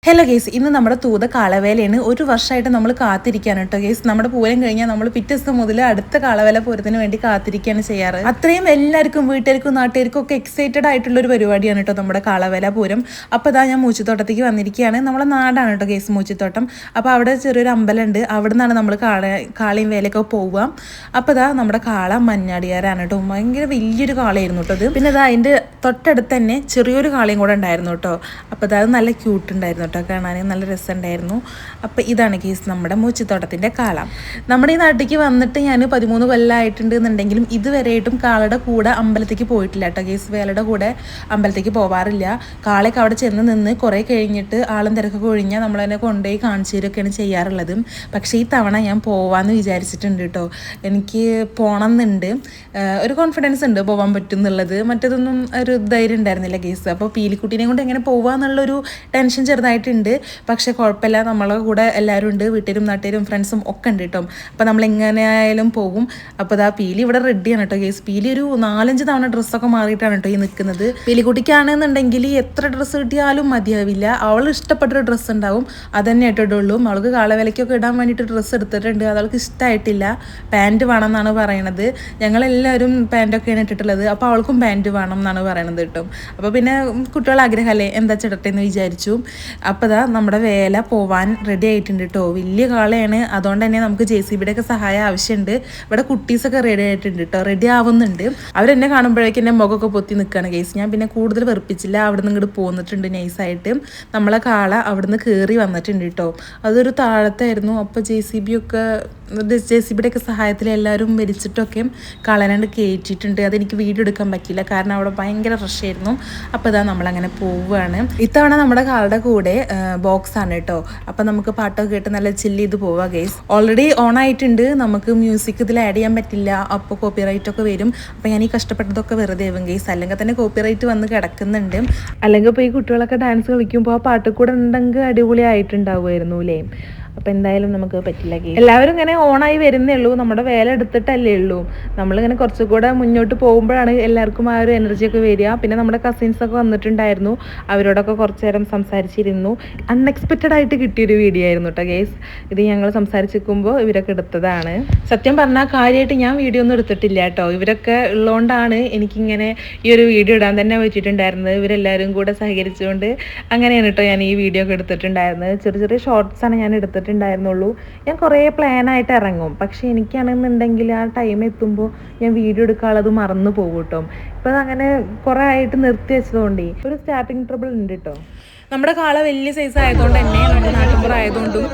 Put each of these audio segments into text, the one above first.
Hello guys, ഇന്ന് നമ്മുടെ തൂത കാളവേലയാണ്. ഒരു വർഷമായിട്ട് നമ്മൾ കാത്തിരിക്കുകയാണ് കേട്ടോ ഗേസ്. നമ്മുടെ പൂരം കഴിഞ്ഞാൽ നമ്മൾ പിറ്റേ ദിവസം മുതൽ അടുത്ത കാളവേല പൂരത്തിന് വേണ്ടി കാത്തിരിക്കുകയാണ് ചെയ്യാറ്. അത്രയും എല്ലാവർക്കും വീട്ടുകാർക്കും നാട്ടുകാർക്കും ഒക്കെ എക്സൈറ്റഡ് ആയിട്ടുള്ളൊരു പരിപാടിയാണ് കേട്ടോ നമ്മുടെ കാളവേല പൂരം. അപ്പോൾ ഇതാ ഞാൻ മൂച്ചിത്തോട്ടത്തേക്ക് വന്നിരിക്കുകയാണ്. നമ്മളെ നാടാണ് കേട്ടോ ഗേസ് മൂച്ചിത്തോട്ടം. അപ്പോൾ അവിടെ ചെറിയൊരു അമ്പലമുണ്ട്. അവിടെ നിന്നാണ് നമ്മൾ കാളയും വേലയൊക്കെ പോവുക. അപ്പോൾ ഇതാ നമ്മുടെ കാള മഞ്ഞാടിയാരാണ് കേട്ടോ. ഭയങ്കര വലിയൊരു കാളയായിരുന്നു കേട്ടോ അത്. പിന്നെ ഇതാ അതിൻ്റെ തൊട്ടടുത്ത് തന്നെ ചെറിയൊരു കാളയും കൂടെ ഉണ്ടായിരുന്നു കേട്ടോ. അപ്പോൾ അത് നല്ല ക്യൂട്ട് ഉണ്ടായിരുന്നു. കാണാൻ നല്ല രസമുണ്ടായിരുന്നു. അപ്പോൾ ഇതാണ് കേസ് നമ്മുടെ മൂച്ചിത്തോട്ടത്തിൻ്റെ കാള. നമ്മുടെ ഈ നാട്ടിലേക്ക് വന്നിട്ട് ഞാൻ 13 കൊല്ലമായിട്ടുണ്ട് എന്നുണ്ടെങ്കിലും ഇതുവരെയായിട്ടും കാളയുടെ കൂടെ അമ്പലത്തേക്ക് പോയിട്ടില്ല കേട്ടോ കേസ്. വേലയുടെ കൂടെ അമ്പലത്തേക്ക് പോവാറില്ല. കാളയൊക്കെ അവിടെ ചെന്ന് നിന്ന് കുറേ കഴിഞ്ഞിട്ട് ആളും തിരക്കൊക്കെ ഒഴിഞ്ഞാൽ നമ്മളതിനെ കൊണ്ടുപോയി കാണിച്ചു തരുമൊക്കെയാണ് ചെയ്യാറുള്ളത്. പക്ഷേ ഈ തവണ ഞാൻ പോവാമെന്ന് വിചാരിച്ചിട്ടുണ്ട് കേട്ടോ. എനിക്ക് പോകണം എന്നുണ്ട്, ഒരു കോൺഫിഡൻസ് ഉണ്ട് പോകാൻ പറ്റും എന്നുള്ളത്. മറ്റേതൊന്നും ഒരു ധൈര്യം ഉണ്ടായിരുന്നില്ല കേസ്. അപ്പോൾ പീലിക്കുട്ടീനെ കൊണ്ട് എങ്ങനെ പോവാന്നുള്ളൊരു ടെൻഷൻ ചെറുതായിട്ടുണ്ട്. പക്ഷെ കുഴപ്പമില്ല, നമ്മളെ കൂടെ എല്ലാവരും ഉണ്ട്, വീട്ടിലും നാട്ടുകാരും ഫ്രണ്ട്സും ഒക്കെ ഉണ്ട് കേട്ടോ. അപ്പോൾ നമ്മൾ എങ്ങനെയായാലും പോകും. അപ്പോൾ ഇതാ പീലി ഇവിടെ റെഡിയാണ് കേട്ടോ കേസ്. പീലി ഒരു 4-5 തവണ ഡ്രസ്സൊക്കെ മാറിയിട്ടാണ് കേട്ടോ ഈ നിൽക്കുന്നത്. പീലിക്കുട്ടിക്കാണെന്നുണ്ടെങ്കിൽ എത്ര ഡ്രസ്സ് കിട്ടിയാലും മതിയാവില്ല. അവൾ ഇഷ്ടപ്പെട്ടൊരു ഡ്രസ്സ് ഉണ്ടാവും, അതന്നെ ഇട്ടിട്ടുള്ളൂ. അവൾക്ക് കാളവേലയ്ക്കൊക്കെ ഇടാൻ വേണ്ടിയിട്ട് ഡ്രസ്സ് എടുത്തിട്ടുണ്ട്, അതവൾക്ക് ഇഷ്ടമായിട്ടില്ല. പാൻറ്റ് വേണം എന്നാണ് പറയണത്. ഞങ്ങളെല്ലാവരും പാൻറ്റൊക്കെയാണ് ഇട്ടിട്ടുള്ളത്. അപ്പോൾ അവൾക്കും പാൻറ്റ് വേണം എന്നാണ് പറയണത് കേട്ടോ. അപ്പോൾ പിന്നെ കുട്ടികളുടെ ആഗ്രഹമല്ലേ, എന്താ ചിടട്ടെ എന്ന് വിചാരിച്ചു. അപ്പോൾ ഇതാ നമ്മുടെ വേല പോവാൻ റെഡി ആയിട്ടുണ്ട് കേട്ടോ. വലിയ കാളയാണ്, അതുകൊണ്ട് തന്നെ നമുക്ക് JCBയുടെ ഒക്കെ സഹായം ആവശ്യമുണ്ട്. ഇവിടെ കുട്ടീസൊക്കെ റെഡി ആയിട്ടുണ്ട് കേട്ടോ, റെഡി ആവുന്നുണ്ട്. അവരെന്നെ കാണുമ്പോഴേക്കും എൻ്റെ മുഖമൊക്കെ പൊത്തി നിൽക്കുകയാണ് കേസ്. ഞാൻ പിന്നെ കൂടുതൽ വെറുപ്പിച്ചില്ല, അവിടെ നിന്ന് ഇങ്ങോട്ട് പോന്നിട്ടുണ്ട് നൈസായിട്ട്. നമ്മളെ കാള അവിടെ നിന്ന് കയറി വന്നിട്ടുണ്ട് കേട്ടോ. അതൊരു താഴത്തായിരുന്നു. അപ്പോൾ JCBയുടെ ഒക്കെ സഹായത്തിൽ എല്ലാവരും വലിച്ചിട്ടൊക്കെ കളനാണ്ട് കയറ്റിയിട്ടുണ്ട്. അതെനിക്ക് വീഡിയോ എടുക്കാൻ പറ്റില്ല, കാരണം അവിടെ ഭയങ്കര റഷായിരുന്നു. അപ്പോൾ ഇതാ നമ്മളങ്ങനെ പോവുകയാണ്. ഇത്തവണ നമ്മുടെ കാളുടെ കൂടെ ബോക്സ് ആണ് കേട്ടോ. അപ്പോൾ നമുക്ക് പാട്ടൊക്കെ കേട്ട് നല്ല ചില്ല് ചെയ്ത് പോവാം ഗേസ്. ഓൾറെഡി ഓൺ ആയിട്ടുണ്ട്, നമുക്ക് മ്യൂസിക് ഇതിൽ ആഡ് ചെയ്യാൻ പറ്റില്ല, അപ്പോൾ കോപ്പിറൈറ്റ് ഒക്കെ വരും. അപ്പോൾ ഞാൻ ഈ കഷ്ടപ്പെട്ടതൊക്കെ വെറുതെ ആവും ഗേസ്. അല്ലെങ്കിൽ തന്നെ കോപ്പിറൈറ്റ് വന്ന് കിടക്കുന്നുണ്ട്. അല്ലെങ്കിൽ ഇപ്പോൾ ഈ കുട്ടികളൊക്കെ ഡാൻസ് കളിക്കുമ്പോൾ ആ പാട്ട് കൂടെ ഉണ്ടെങ്കിൽ അടിപൊളി ആയിട്ടുണ്ടാവുമായിരുന്നു അല്ലേ. അപ്പോൾ എന്തായാലും നമുക്ക് പറ്റില്ല. എല്ലാവരും ഇങ്ങനെ ഓണായി വരുന്നേ ഉള്ളൂ, നമ്മുടെ വേല എടുത്തിട്ടല്ലേ ഉള്ളൂ. നമ്മളിങ്ങനെ കുറച്ചുകൂടെ മുന്നോട്ട് പോകുമ്പോഴാണ് എല്ലാവർക്കും ആ ഒരു എനർജിയൊക്കെ വരിക. പിന്നെ നമ്മുടെ കസിൻസൊക്കെ വന്നിട്ടുണ്ടായിരുന്നു, അവരോടൊക്കെ കുറച്ച് നേരം സംസാരിച്ചിരുന്നു. അൺഎക്സ്പെക്റ്റഡ് ആയിട്ട് കിട്ടിയൊരു വീഡിയോ ആയിരുന്നു കേട്ടോ ഗേസ്. ഇത് ഞങ്ങൾ സംസാരിച്ചിരിക്കുമ്പോൾ ഇവരൊക്കെ എടുത്തതാണ്. സത്യം പറഞ്ഞാൽ കാര്യമായിട്ട് ഞാൻ വീഡിയോ ഒന്നും എടുത്തിട്ടില്ല കേട്ടോ. ഇവരൊക്കെ ഉള്ളതുകൊണ്ടാണ് എനിക്കിങ്ങനെ ഈ ഒരു വീഡിയോ ഇടാൻ തന്നെ പറ്റിയിട്ടുണ്ടായിരുന്നത്. ഇവരെല്ലാവരും കൂടെ സഹകരിച്ചുകൊണ്ട് അങ്ങനെയാണ് കേട്ടോ ഞാൻ ഈ വീഡിയോ ഒക്കെ എടുത്തിട്ടുണ്ടായിരുന്നത്. ചെറിയ ചെറിയ ഷോർട്സാണ് ഞാൻ എടുത്തിട്ടുണ്ടായിരുന്നുള്ളൂ. ഞാൻ കുറേ പ്ലാനായിട്ട് ഇറങ്ങും, പക്ഷേ എനിക്കാണെന്നുണ്ടെങ്കിൽ ആ ടൈം എത്തുമ്പോൾ ഞാൻ വീഡിയോ എടുക്കാനുള്ളത് മറന്നു പോകും കേട്ടോ. ഇപ്പം അങ്ങനെ കുറേ ആയിട്ട് നിർത്തി വെച്ചതുകൊണ്ടേ ഒരു സ്റ്റാർട്ടിങ് ട്രബിൾ ഉണ്ട് കേട്ടോ. നമ്മുടെ കാള വലിയ സൈസ് ആയതുകൊണ്ട് തന്നെ നമ്മുടെ നാട്ടുമ്പുറ ആയതുകൊണ്ടും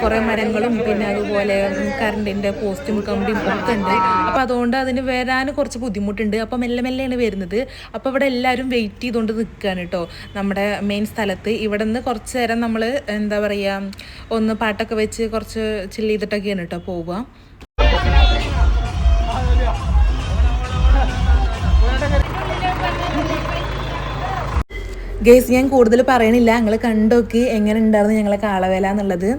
കുറേ മരങ്ങളും പിന്നെ അതുപോലെ കറണ്ടിൻ്റെ പോസ്റ്റും കമ്പിയും ഒക്കെ ഉണ്ട്. അപ്പോൾ അതുകൊണ്ട് അതിന് വരാൻ കുറച്ച് ബുദ്ധിമുട്ടുണ്ട്. അപ്പോൾ മെല്ലെ മെല്ലെയാണ് വരുന്നത്. അപ്പോൾ ഇവിടെ എല്ലാവരും വെയിറ്റ് ചെയ്തുകൊണ്ട് നിൽക്കുകയാണ് കേട്ടോ നമ്മുടെ മെയിൻ സ്ഥലത്ത്. ഇവിടെ നിന്ന് കുറച്ച് നേരം നമ്മൾ എന്താ പറയുക, ഒന്ന് പാട്ടൊക്കെ വെച്ച് കുറച്ച് ചില്ല് ചെയ്തിട്ടൊക്കെയാണ് കേട്ടോ പോവുക. ഗേസ്, ഞാൻ കൂടുതൽ പറയണില്ല, നിങ്ങൾ കണ്ടോക്കി എങ്ങനെ ഉണ്ടായിരുന്നു ഞങ്ങളെ കാളവേല എന്നുള്ളത്.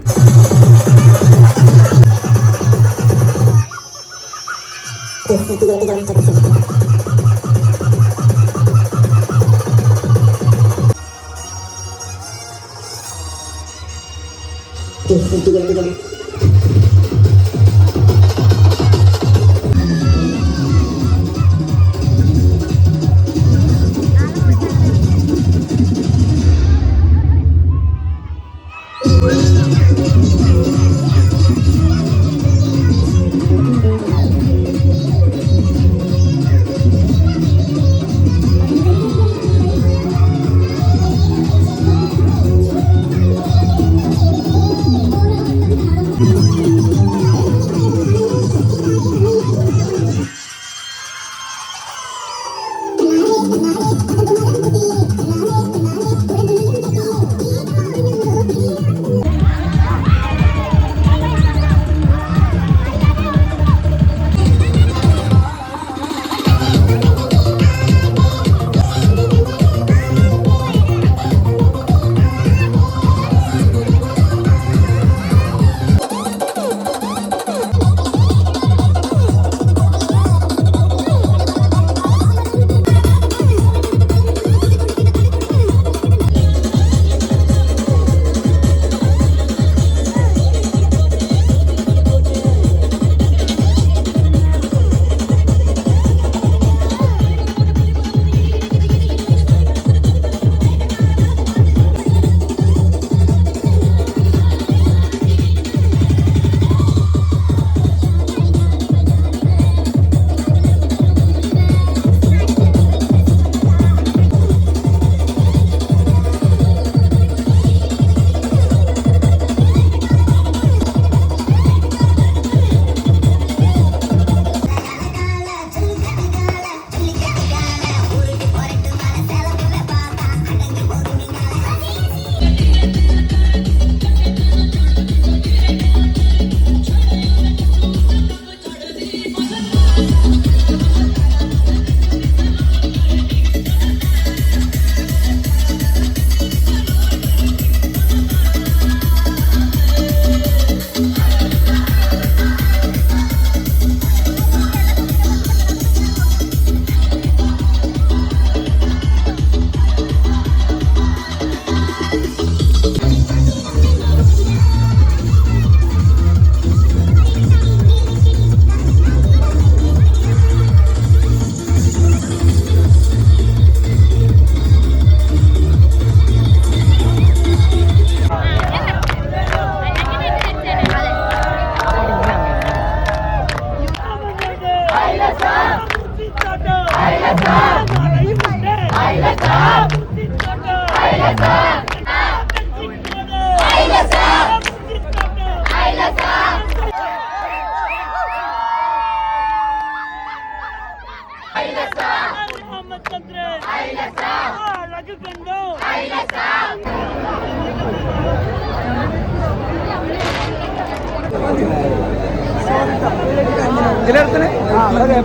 ഇതിലെടുത്തിന്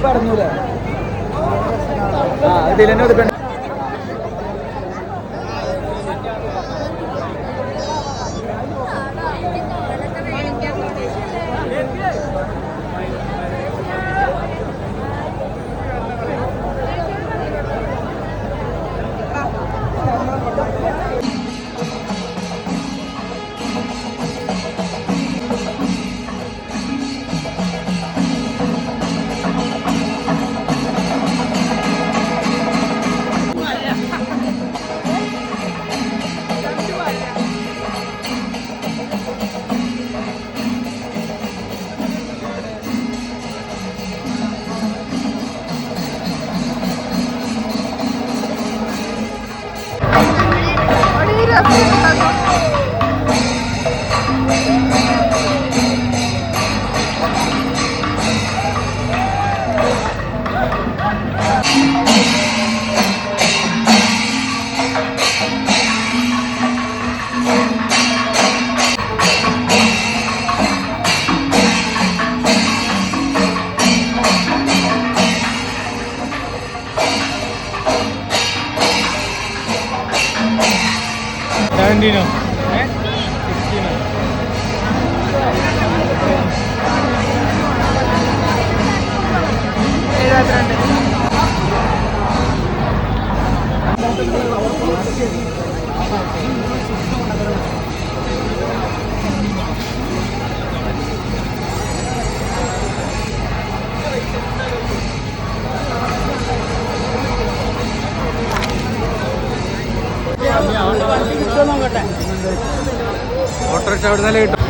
പറഞ്ഞൂലേ ആ ഇതിലെന്നെ എടുക്കണ്ട. ഓട്ടോറിക്ഷ അവിടെ നില കിട്ടും.